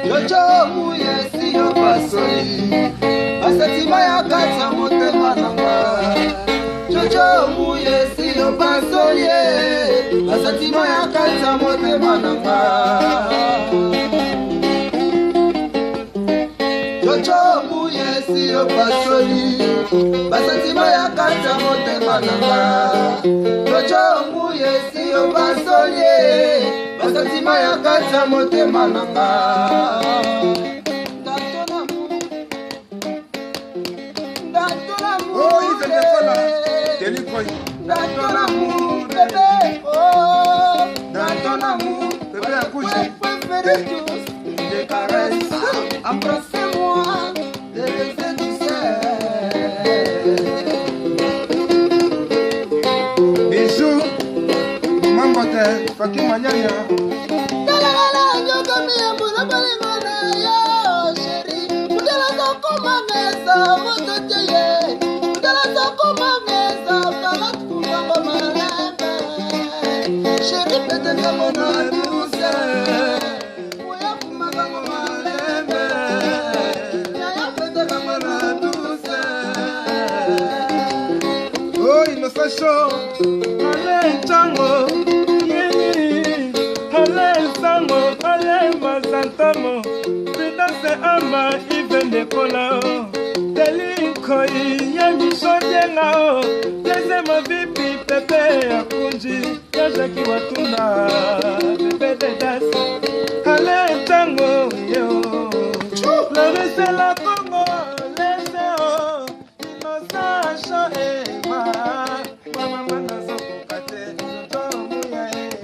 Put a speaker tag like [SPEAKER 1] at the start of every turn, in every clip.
[SPEAKER 1] Jojo muye siyo pasoli Asatima ya kata motema nanga Jojo muye siyo pasoli Asatima ya kata motema nanga Jojo muye siyo pasoli Asatima ya kata motema nanga Jojo muye siyo pasoli Asatima ya kata motema nanga
[SPEAKER 2] Oh, il fait des colas. T'es lui
[SPEAKER 1] dans ton amour, bébé, oh, dans ton amour,
[SPEAKER 2] bébé accouché.
[SPEAKER 1] Préféré tous, des caresses, embrassez-moi, des baisers douceurs.
[SPEAKER 2] Bisous, Mambote, Fakim Manyanya. Oh, innocent chaud.
[SPEAKER 3] Allez, Tango, allez, Tango, allez, Mazantamo, Pidase Ama, Iven de Cola, Delinkoi, Yami Sodienao, Dezema Vipi, Pepe, Akunji, Yajaki Watuna, Pepe de Das, allez, Tango, yo, Florece la Congo, Leseo, Innocent Shoema.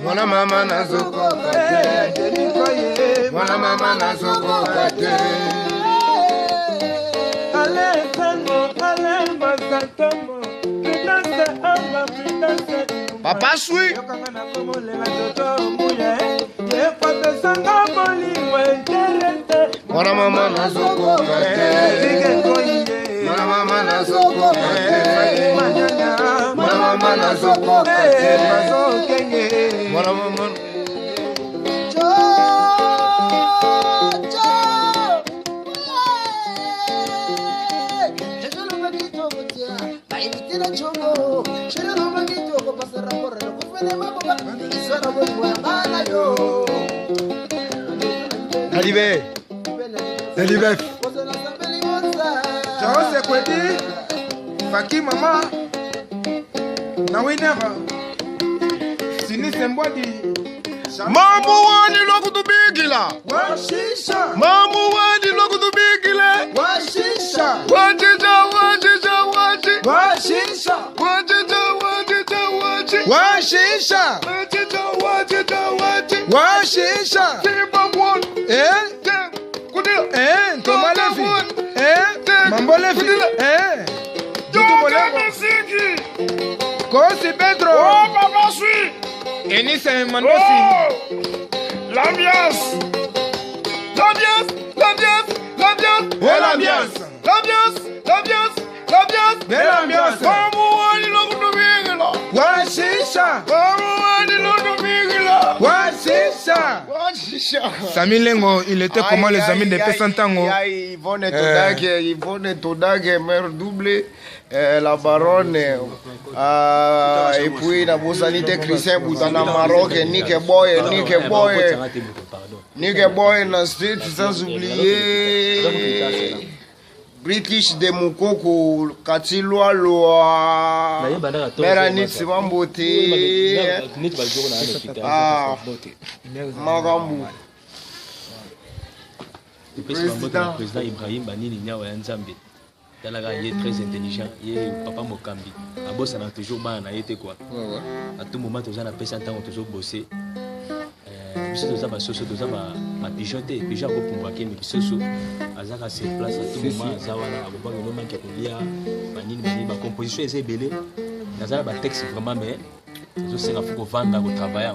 [SPEAKER 2] Mwana mama na zoko kate. Mwana mama na zoko kate.
[SPEAKER 3] Ale tango, ale mazatomo. Pidase ama, pidase.
[SPEAKER 2] Papa sui.
[SPEAKER 3] Yokanga na komole la jojo muye. Ye kwape sanga boli we terete.
[SPEAKER 2] Mwana mama na zoko kate. Mwana mama na zoko kate. Mwana mama na zoko kate. Mwana mama. Nalibe. Nalibe. Jose Kwedi. Faki mama. Na wineva. Sini sembwadi. Mamu wani loku tubigila.
[SPEAKER 1] Washisha,
[SPEAKER 2] Mamu wani loku tubigila.
[SPEAKER 1] washisha,
[SPEAKER 2] Wajija wajija waji.
[SPEAKER 1] washisha,
[SPEAKER 2] Wajija wajija waji. Washisha. Wajija wajija waji. Washisha. Timbabwon. Kudila. Tomalefi. Mambolefi.
[SPEAKER 3] Siki.
[SPEAKER 2] Kosi Pedro.
[SPEAKER 3] Oh, papa suis.
[SPEAKER 2] Enise Mandosi.
[SPEAKER 3] L'ambiance. L'ambiance. L'ambiance. L'ambiance.
[SPEAKER 2] Belle ambiance.
[SPEAKER 3] L'ambiance. L'ambiance. L'ambiance.
[SPEAKER 2] Belle ambiance.
[SPEAKER 3] Mamu wani loku tubigila.
[SPEAKER 2] Washisha.
[SPEAKER 3] Mamu wani loku tubigila.
[SPEAKER 2] Washisha. Sami Lengo, il était comment les amis de Pessantango?
[SPEAKER 4] Yvonne Todake, mère doublée, la baronne, et puis la bosanité Christian Boutana Maroc, Nick Boy, la street, sans oublier British de Mukoko, Katilwa Loa, Meranit Sivambote, Magambu.
[SPEAKER 5] Le président Ibrahim Banini Niawa Nzambi. Il est très intelligent, il est papa Mokambi. À boss, on a toujours mal, on a été quoi. À tout moment, on a passé un temps, on a toujours bossé. Puis on a soso, on a pigeonné, pigeon pour pouvoir qu'il me soso. Azaka se place à tout moment, Zawana, à Boba, le moment qu'il y a Banini, ma composition est belle. Nazala ba texte vraiment mais je sais qu'il faut vendre au travail.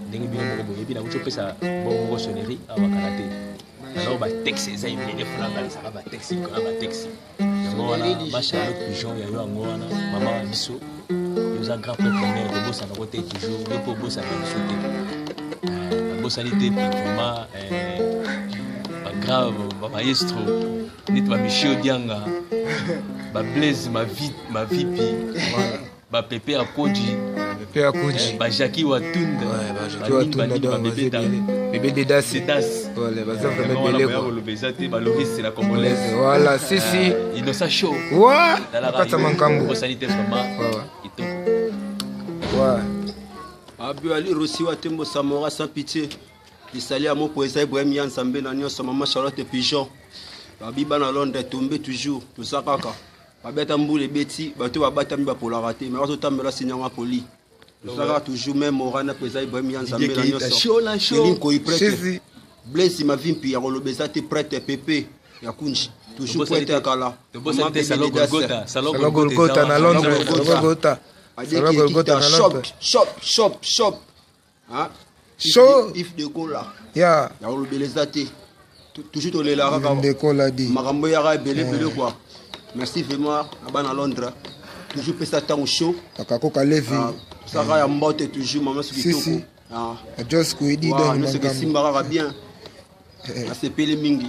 [SPEAKER 5] Ndenge bien mo boyebi na ucho pesa bongo sonnerie abakalate. Alors, le texte, c'est un peu de temps, le texte, c'est un texte. Maman, Bisso, toza grand prêtre mère tobosana ko te toujours yo mpo obosana biso te nabosani te vraiment bagrave bamaestro neti bamichio dianga bablaise mavipi bapepe ya koji bajaki watunda
[SPEAKER 2] bébé Dedas voilà baza vraiment belé
[SPEAKER 5] quoi eza te baloriste la congolaise
[SPEAKER 2] voilà si
[SPEAKER 5] Innocent Show
[SPEAKER 2] wa kata mankambo
[SPEAKER 5] bosani te vraiment kitoko
[SPEAKER 2] wa
[SPEAKER 1] Abu Ali Rossi wa Tembo Samora sans pitié lisali ya mo poesa Ibrahim Yan Sambe na nyonso mama Charlotte Pigeon babiba na Londres tombé toujours tout ça kaka babeta mbule beti bato babata mi bapola raté mais bato tambela signanga poli tout ça toujours même orana poesa Ibrahim Yan Sambe na nyonso linko iprete Blaise ma vimpi ya kolobeza te prêtre Pepe ya kunji toujours prêtre ya kala
[SPEAKER 5] salon
[SPEAKER 2] Golgotha na Londres salon Golgotha na Londres
[SPEAKER 1] shop hein
[SPEAKER 2] show
[SPEAKER 1] if de gola
[SPEAKER 2] ya
[SPEAKER 1] kolobeza te toujours to lela kaka
[SPEAKER 2] de kola di
[SPEAKER 1] makambo ya ga belé quoi merci vraiment abana Londres toujours pesa tango show
[SPEAKER 2] akakoka levi
[SPEAKER 1] ça va ya mbote toujours maman
[SPEAKER 2] si just kuidi donc
[SPEAKER 1] non c'est que simba kaka bien asepeli mingi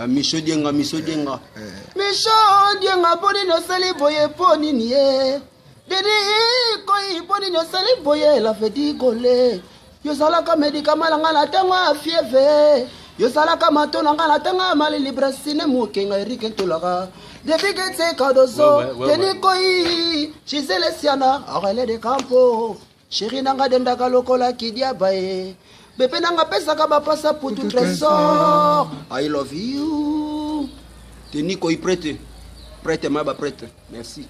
[SPEAKER 1] Micho Dienga poni no sali boye poni nie dedi koi poni no sali boye la feti kole yo sala ka médicament nga la tanga fièvre yo sala ka matona nga la tanga mali librasine mo kenga Eric Tolaka depuis que c'est kadozo teni koi Gisele Siana arele de campo chéri nanga denda ka lokola kidia bae bébé nanga pesa ka ba pasa pour tout trésor I love you teni koi prête ma ba prête merci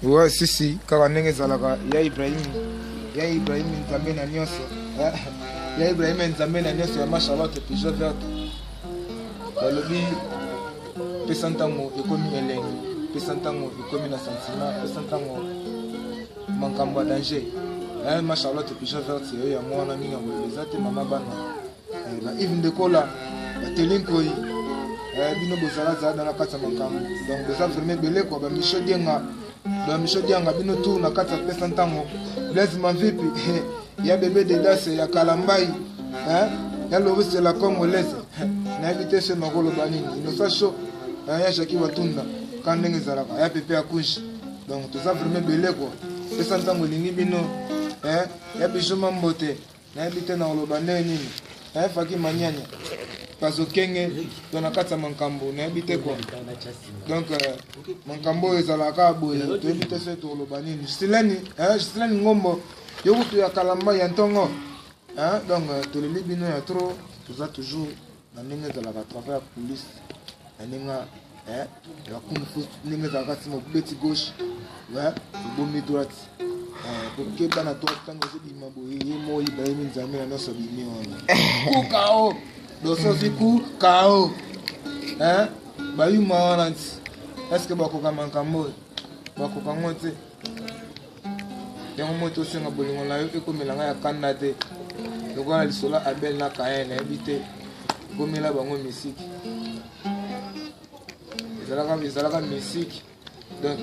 [SPEAKER 2] ouais si kaka ndenge ezalaka ya Ibrahim Nzambe na nyonso ya Ibrahim Nzambe na nyonso ya Charlotte Pigeon verte balobi pesa ntango ekomi elengi pesa ntango ekomi na sentiment pesa ntango mankambo ya danger ma Charlotte Pigeon verte oyo ya mwana mingi ngolobeza te mama bana ba Yves Ndekola batelinkoi bino bozala na kati ya mankambo donc boza vraiment belé quoi ba Micho Dianga bino tour na kati ya pesa ntango Blaise Mavipi ya bébé Dedas ya Kalambai ya Loris la Congolaise na invité chez Magolo Banini Innocent Show ya Jackie Watunda quand ndenge zalaka ya Pepe Akushi donc tout ça vraiment belé quoi pesa ntango lingi bino ya Bijou Mambote na invité na Olobane nini Faki Manyanya Kazokenge na kati ya mankambo na invité quoi donc mankambo ezalaka boye to invité chez Olobane Silani Ngombo yokutu ya Kalamba ya Ntongo donc to le libino ya trop tout ça toujours na ndenge ezalaka travail ya police na ndenge la kung-fu ndenge ezalaka nsima beti gauche bomi droite kokeba na droite ntango ozobima boye ye mo Ibrahim Nzambe na nyonso bimi wana kukao dososi kukao bayuma wana nti eske bakoka mankambo bakoka ngo te yango moto osenga bolingo na yo ekomelanga ya kanda te lokola lisolo Abel na Kain nayebi te ekomela bango misiki ezalaka misiki donc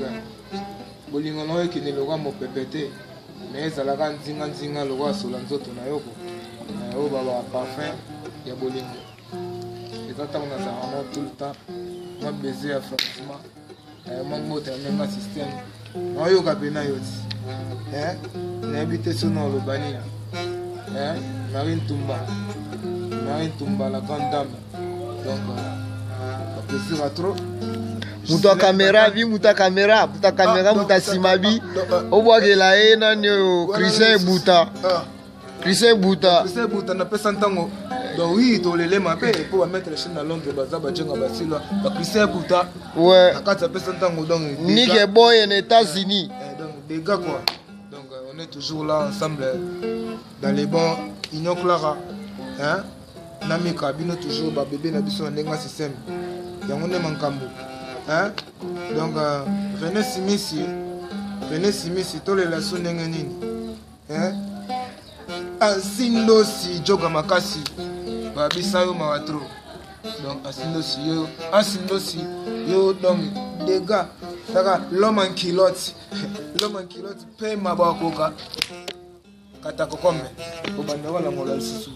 [SPEAKER 2] bolingo na yo ekende lokwa mopepe te mais ezalaka nzinga lokwa asola nzoto na yoko na yo babaka parfum ya bolingo eza ntango nazalaka mo tout le temps ma baiser ya franchement mangota ndenga système nayoka mpe na yo ti nayebi te so na oloba nini Marie Ntumba la grande dame donc baplaisir à trop
[SPEAKER 4] muta kamera vi muta kamera muta simabi obwakela ye nani oyo Christian Buta
[SPEAKER 2] na pesa ntango donc oui tolele mabe po ba mettre chaîne na Londres baza bajenga basila ba Christian Buta
[SPEAKER 4] ouais
[SPEAKER 2] akata pesa ntango donc
[SPEAKER 4] Nick Boy en États-Unis
[SPEAKER 2] donc des gars quoi donc on est toujours là ensemble dans les bons Union Clara Namika bino toujours ba bébé na biso ndenga système yango ne mankambo donc René Simisi tolela so ndenge nini Asindosi joga makasi babisa yo mawatro donc Asindosi yo donc des gars saka l'homme en culotte Zoma kilote pe mabakoka. Kata kokome. Obanda wala mola lisusu.